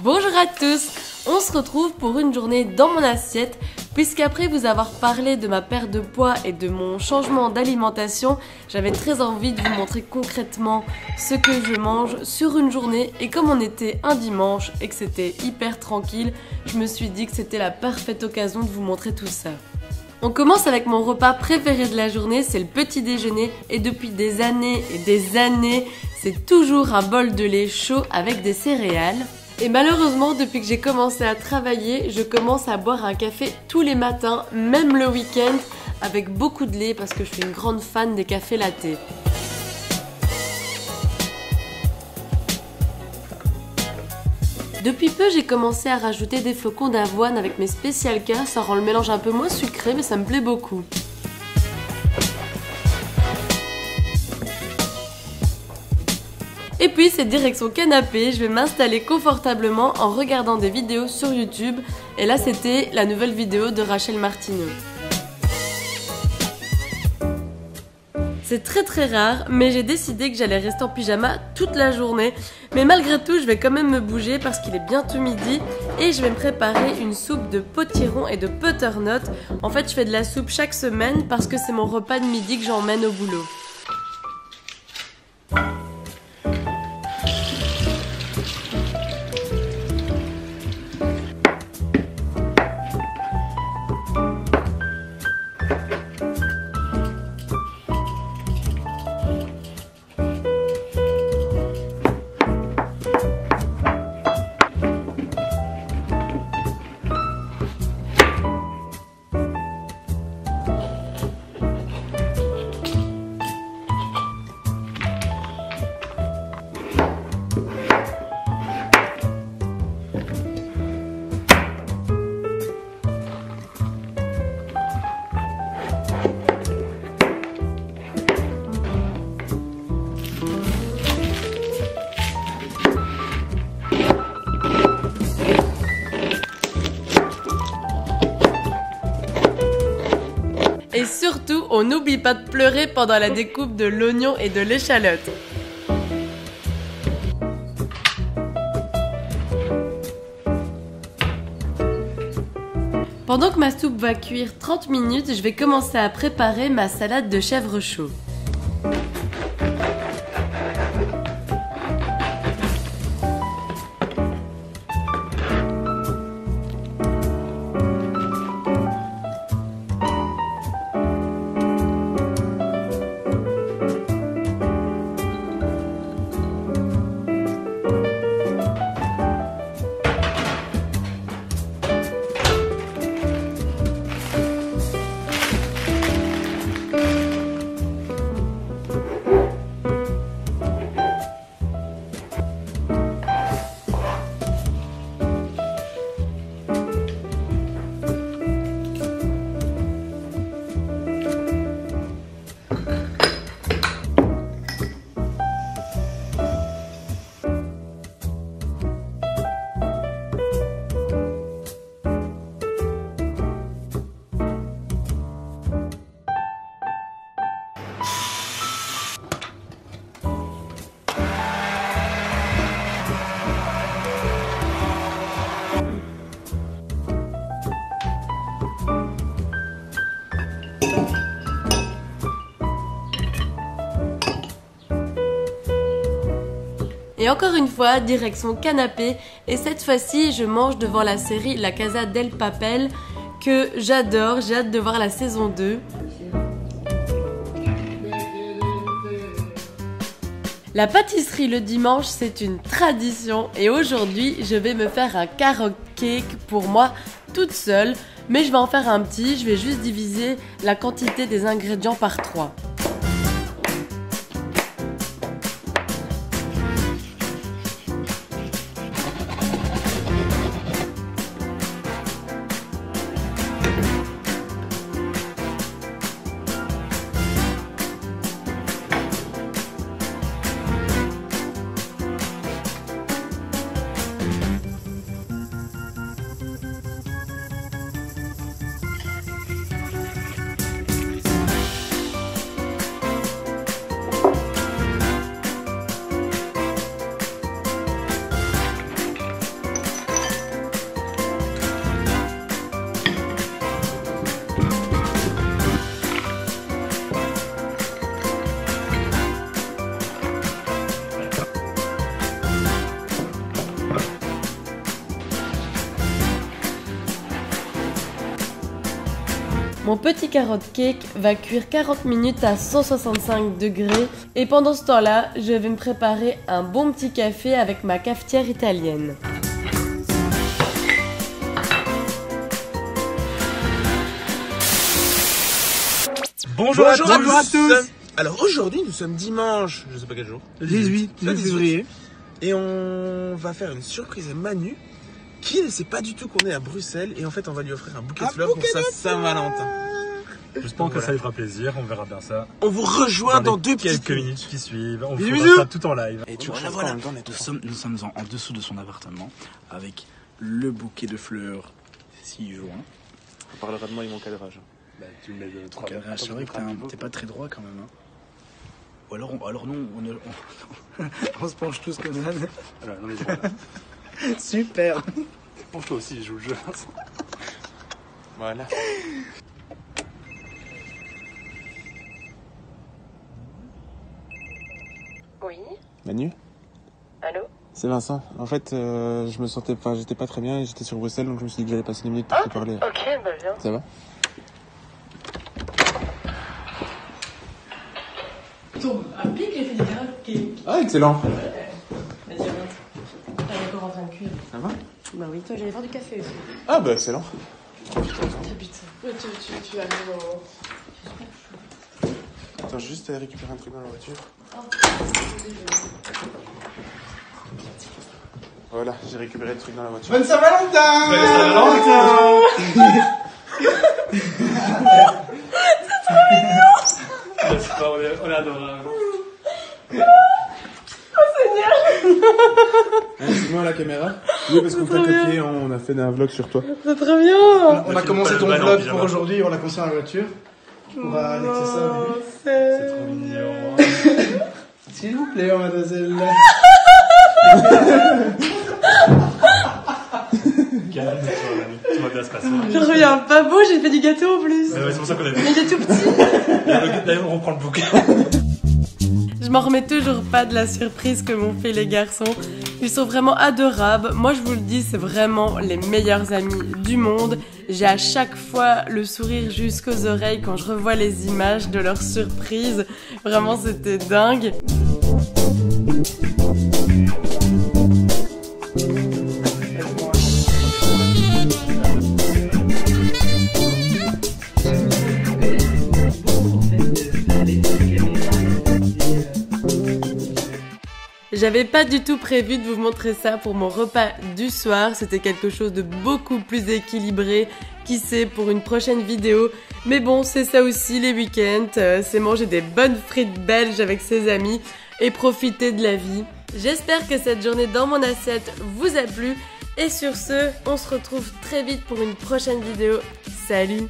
Bonjour à tous, on se retrouve pour une journée dans mon assiette puisqu'après vous avoir parlé de ma perte de poids et de mon changement d'alimentation, j'avais très envie de vous montrer concrètement ce que je mange sur une journée et comme on était un dimanche et que c'était hyper tranquille, je me suis dit que c'était la parfaite occasion de vous montrer tout ça. On commence avec mon repas préféré de la journée, c'est le petit déjeuner et depuis des années et des années, c'est toujours un bol de lait chaud avec des céréales. Et malheureusement, depuis que j'ai commencé à travailler, je commence à boire un café tous les matins, même le week-end, avec beaucoup de lait parce que je suis une grande fan des cafés latte. Depuis peu, j'ai commencé à rajouter des flocons d'avoine avec mes Special K, ça rend le mélange un peu moins sucré, mais ça me plaît beaucoup. Et puis c'est direction canapé, je vais m'installer confortablement en regardant des vidéos sur YouTube. Et là c'était la nouvelle vidéo de Rachel Martineau. C'est très rare, mais j'ai décidé que j'allais rester en pyjama toute la journée. Mais malgré tout, je vais quand même me bouger parce qu'il est bientôt midi et je vais me préparer une soupe de potiron et de butternut. En fait, je fais de la soupe chaque semaine parce que c'est mon repas de midi que j'emmène au boulot. Et surtout, on n'oublie pas de pleurer pendant la découpe de l'oignon et de l'échalote. Pendant que ma soupe va cuire 30 minutes, je vais commencer à préparer ma salade de chèvre chaud. Et encore une fois, direction canapé. Et cette fois-ci, je mange devant la série La Casa del Papel que j'adore. J'ai hâte de voir la saison 2. La pâtisserie le dimanche, c'est une tradition. Et aujourd'hui, je vais me faire un carrot cake pour moi toute seule. Mais je vais en faire un petit. Je vais juste diviser la quantité des ingrédients par 3. Mon petit carotte cake va cuire 40 minutes à 165 degrés et pendant ce temps-là, je vais me préparer un bon petit café avec ma cafetière italienne. Bonjour à tous. Alors aujourd'hui nous sommes dimanche, je sais pas quel jour. 18 février. Et on va faire une surprise à Manu qui ne sait pas du tout qu'on est à Bruxelles et en fait on va lui offrir un bouquet de fleurs pour sa Saint-Valentin. J'espère que ça lui fera plaisir, on verra bien ça. On vous rejoint dans quelques minutes qui suivent, on Bisous, fera ça tout en live. Et tu vois, nous sommes en dessous de son appartement avec le bouquet de fleurs 6 juin. On parlera de moi et mon cadrage. Bah, tu me mets de 3 C'est vrai que t'es pas très droit quand même. Hein. Ou alors non, on se penche tous comme ça. Voilà, non mais voilà. Super. Penche-toi aussi, il joue le jeu. Voilà. Oui. Manu? Allô? C'est Vincent. En fait, je me sentais pas, j'étais pas très bien et j'étais sur Bruxelles donc je me suis dit que j'allais passer 10 minutes pour te parler. Ok, bah viens. Ça va? Un pic, j'ai fait des carottes cake. Ah, excellent. Vas-y, rentre. Elle est encore en train de cuire. Ça va? Bah oui, toi j'allais faire du café aussi. Ah bah excellent. Putain. Tu as Attends, juste à récupérer un truc dans la voiture. Voilà, j'ai récupéré le truc dans la voiture. Bonne Saint-Valentin. Bonne Saint-Valentin. On est adorable. Dis-moi à la caméra. Oui, parce qu'on t'a copié, on a fait un vlog sur toi. C'est très bien. On a commencé ton vlog pour aujourd'hui, on l'a commencé dans la voiture. On va annexer ça au début. C'est trop mignon. S'il vous plaît, mademoiselle. Calme-toi, tu vas bien se passer. Je reviens pas beau, j'ai fait du gâteau en plus. Ouais, c'est pour ça qu'on a Mais il est tout petit. D'ailleurs, on reprend le bouquet. Je m'en remets toujours pas de la surprise que m'ont fait les garçons. Ils sont vraiment adorables. Moi, je vous le dis, c'est vraiment les meilleurs amis du monde. J'ai à chaque fois le sourire jusqu'aux oreilles quand je revois les images de leur surprise. Vraiment, c'était dingue. J'avais pas du tout prévu de vous montrer ça pour mon repas du soir, c'était quelque chose de beaucoup plus équilibré, qui sait, pour une prochaine vidéo. Mais bon, c'est ça aussi les week-ends, c'est manger des bonnes frites belges avec ses amis et profiter de la vie. J'espère que cette journée dans mon assiette vous a plu et sur ce, on se retrouve très vite pour une prochaine vidéo. Salut!